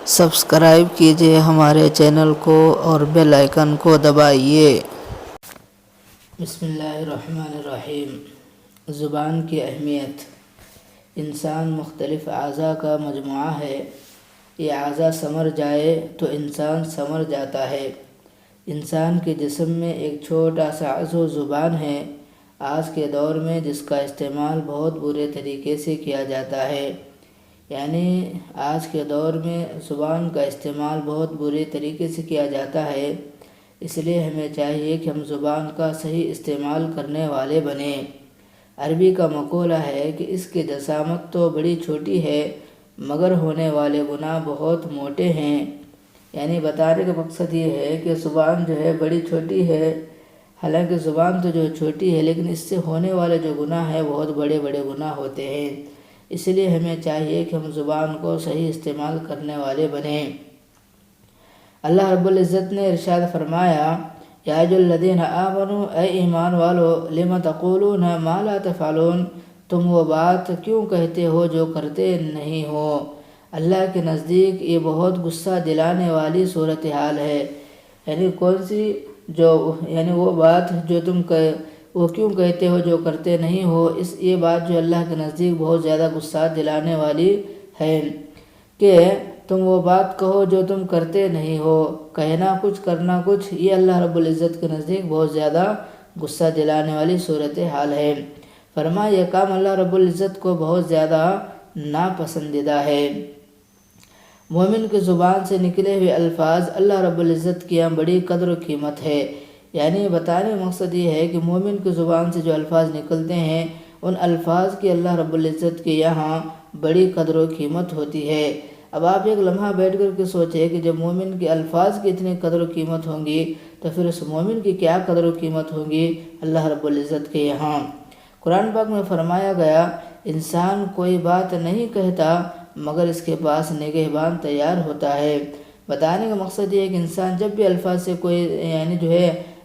Subscribe کیجیے ہمارے channel کو اور بیل آئیکن کو دبائیے۔ بسم اللہ الرحمن الرحیم۔ زبان کی اہمیت۔ انسان مختلف اعضاء کا مجموعہ ہے۔ یہ اعضاء سمر جائے تو انسان سمر جاتا ہے۔ انسان کے جسم میں ایک چھوٹا سا عضو زبان ہے۔ آج کے دور میں جس کا استعمال بہت برے طریقے سے کیا جاتا ہے، یعنی آج کے دور میں زبان کا استعمال بہت برے طریقے سے کیا جاتا ہے، اس لیے ہمیں چاہیے کہ ہم زبان کا صحیح استعمال کرنے والے بنیں۔ عربی کا مقولہ ہے کہ اس کی جسامت تو بڑی چھوٹی ہے مگر ہونے والے گناہ بہت موٹے ہیں، یعنی بتانے کا مقصد یہ ہے کہ زبان جو ہے بڑی چھوٹی ہے، حالانکہ زبان تو جو چھوٹی ہے لیکن اس سے ہونے والے جو گناہ ہیں بہت بڑے بڑے گناہ ہوتے ہیں۔ اس لیے ہمیں چاہیے کہ ہم زبان کو صحیح استعمال کرنے والے بنیں۔ اللہ رب العزت نے ارشاد فرمایا، یا ایھا الذین آمنوا، اے ایمان والو، لم تقولون ما لا تفعلون، تم وہ بات کیوں کہتے ہو جو کرتے نہیں ہو۔ اللہ کے نزدیک یہ بہت غصہ دلانے والی صورتحال ہے، یعنی کون سی یعنی وہ بات جو تم وہ کیوں کہتے ہو جو کرتے نہیں ہو، یہ بات جو اللہ کے نزدیک بہت زیادہ غصہ دلانے والی ہے کہ تم وہ بات کہو جو تم کرتے نہیں ہو۔ کہنا کچھ کرنا کچھ، یہ اللہ رب العزت کے نزدیک بہت زیادہ غصہ دلانے والی صورتحال ہے۔ فرمایا یہ کام اللہ رب العزت کو بہت زیادہ ناپسندیدہ ہے۔ مومن کی زبان سے نکلے ہوئے الفاظ اللہ رب العزت کی یہاں بڑی قدر و قیمت ہے، یعنی بتانے کا مقصد یہ ہے کہ مومن کی زبان سے جو الفاظ نکلتے ہیں ان الفاظ کی اللہ رب العزت کے یہاں بڑی قدر و قیمت ہوتی ہے۔ اب آپ ایک لمحہ بیٹھ کر کے سوچیں کہ جب مومن کے الفاظ کی اتنی قدر و قیمت ہوں گی تو پھر اس مومن کی کیا قدر و قیمت ہوگی اللہ رب العزت کے یہاں۔ قرآن پاک میں فرمایا گیا، انسان کوئی بات نہیں کہتا مگر اس کے پاس نگہبان تیار ہوتا ہے۔ بتانے کا مقصد یہ ہے کہ انسان جب بھی الفاظ سے کوئی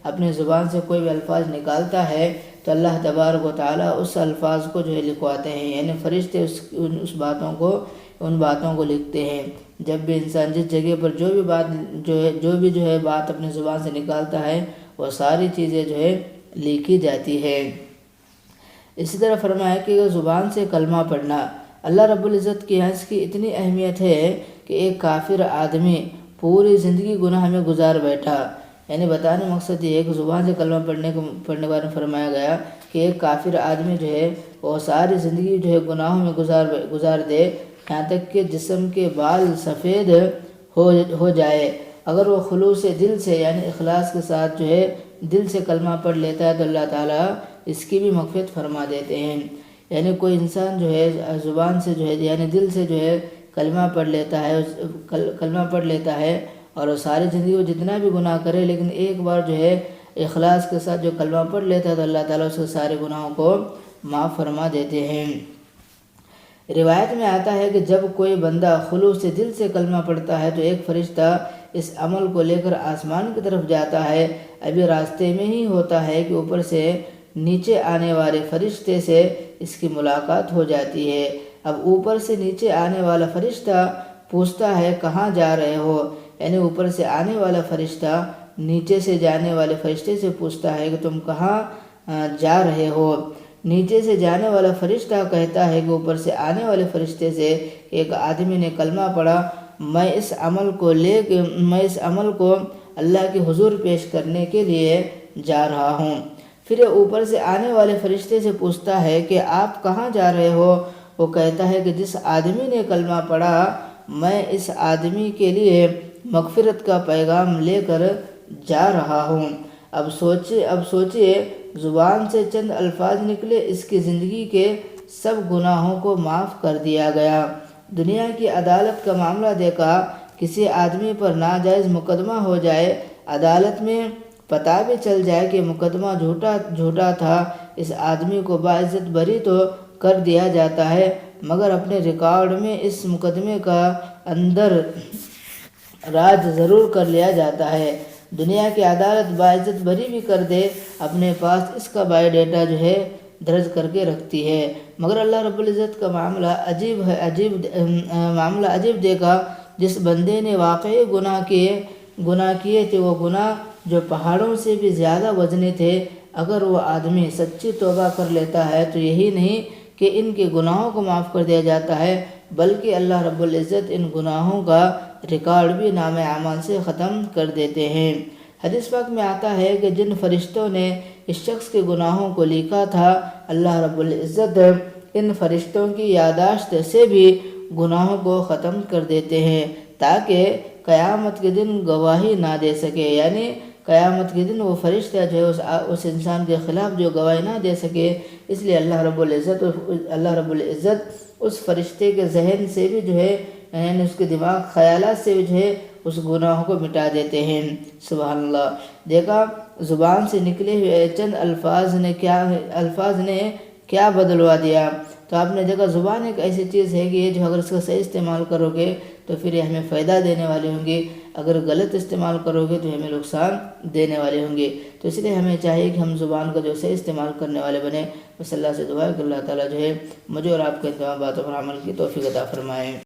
اپنی زبان سے کوئی بھی الفاظ نکالتا ہے تو اللہ تبارک و تعالیٰ اس الفاظ کو لکھواتے ہیں، یعنی فرشتے ان باتوں کو لکھتے ہیں۔ جب بھی انسان جس جگہ پر جو بھی بات اپنی زبان سے نکالتا ہے وہ ساری چیزیں لکھی جاتی ہے۔ اسی طرح فرمایا کہ زبان سے کلمہ پڑھنا، اللہ رب العزت کے یہاں اس کی اتنی اہمیت ہے کہ ایک کافر آدمی پوری زندگی گناہ میں گزار بیٹھا، یعنی بتانے مقصد یہ ہے کہ زبان سے کلمہ پڑھنے کے بارے میں فرمایا گیا کہ ایک کافر آدمی وہ ساری زندگی گناہوں میں گزار دے، یہاں تک کہ جسم کے بال سفید ہو جائے، اگر وہ خلوص دل سے یعنی اخلاص کے ساتھ دل سے کلمہ پڑھ لیتا ہے تو اللہ تعالیٰ اس کی بھی مغفرت فرما دیتے ہیں۔ یعنی کوئی انسان زبان سے یعنی دل سے کلمہ پڑھ لیتا ہے اور وہ ساری زندگی وہ جتنا بھی گناہ کرے لیکن ایک بار اخلاص کے ساتھ کلمہ پڑھ لیتا ہے تو اللہ تعالیٰ اس کے سارے گناہوں کو معاف فرما دیتے ہیں۔ روایت میں آتا ہے کہ جب کوئی بندہ خلوص سے دل سے کلمہ پڑھتا ہے تو ایک فرشتہ اس عمل کو لے کر آسمان کی طرف جاتا ہے، ابھی راستے میں ہی ہوتا ہے کہ اوپر سے نیچے آنے والے فرشتے سے اس کی ملاقات ہو جاتی ہے۔ اب اوپر سے نیچے آنے والا فرشتہ پوچھتا ہے کہاں جا رہے ہو، یعنی اوپر سے آنے والا فرشتہ نیچے سے جانے والے فرشتے سے پوچھتا ہے کہ تم کہاں جا رہے ہو۔ نیچے سے جانے والا فرشتہ کہتا ہے کہ اوپر سے آنے والے فرشتے سے ایک آدمی نے کلمہ پڑھا، میں اس عمل کو اللہ کے حضور پیش کرنے کے لیے جا رہا ہوں۔ پھر اوپر سے آنے والے فرشتے سے پوچھتا ہے کہ آپ کہاں جا رہے ہو، وہ کہتا ہے کہ جس آدمی نے کلمہ پڑھا میں اس آدمی کے لیے مغفرت کا پیغام لے کر جا رہا ہوں۔ اب سوچئے زبان سے چند الفاظ نکلے، اس کی زندگی کے سب گناہوں کو معاف کر دیا گیا۔ دنیا کی عدالت کا معاملہ دیکھا، کسی آدمی پر ناجائز مقدمہ ہو جائے، عدالت میں پتہ بھی چل جائے کہ مقدمہ جھوٹا تھا، اس آدمی کو باعزت بری تو کر دیا جاتا ہے مگر اپنے ریکارڈ میں اس مقدمے کا اندر راج ضرور کر لیا جاتا ہے۔ دنیا کی عدالت باعزت بری بھی کر دے، اپنے پاس اس کا بایو ڈیٹا درج کر کے رکھتی ہے، مگر اللہ رب العزت کا معاملہ عجیب دیکھا جس بندے نے واقعی گناہ کیے تھے، وہ گناہ جو پہاڑوں سے بھی زیادہ وزنی تھے، اگر وہ آدمی سچی توبہ کر لیتا ہے تو یہی نہیں کہ ان کے گناہوں کو معاف کر دیا جاتا ہے، بلکہ اللہ رب العزت ان گناہوں کا ریکارڈ بھی نامہ اعمال سے ختم کر دیتے ہیں۔ حدیث پاک میں آتا ہے کہ جن فرشتوں نے اس شخص کے گناہوں کو لکھا تھا، اللہ رب العزت ان فرشتوں کی یادداشت سے بھی گناہوں کو ختم کر دیتے ہیں تاکہ قیامت کے دن گواہی نہ دے سکے، یعنی قیامت کے دن وہ فرشتہ جو ہے اس انسان کے خلاف جو گواہی نہ دے سکے، اس لیے اللہ رب العزت اس فرشتے کے ذہن سے بھی جو ہے، یعنی اس کے دماغ خیالات سے بھی جو ہے اس گناہوں کو مٹا دیتے ہیں۔ سبحان اللہ۔ دیکھا زبان سے نکلے ہوئے چند الفاظ نے کیا بدلوا دیا۔ تو آپ نے دیکھا زبان ایک ایسی چیز ہے کہ جو اگر اس کا صحیح استعمال کرو گے تو پھر یہ ہمیں فائدہ دینے والی ہوں گی، اگر غلط استعمال کرو گے تو ہمیں نقصان دینے والے ہوں گے۔ تو اس لیے ہمیں چاہیے کہ ہم زبان کا جو صحیح استعمال کرنے والے بنیں۔ بس اللہ سے دعا ہے کہ اللہ تعالیٰ جو ہے مجھے اور آپ کے تمام باتوں پر عمل کی توفیق عطا فرمائے۔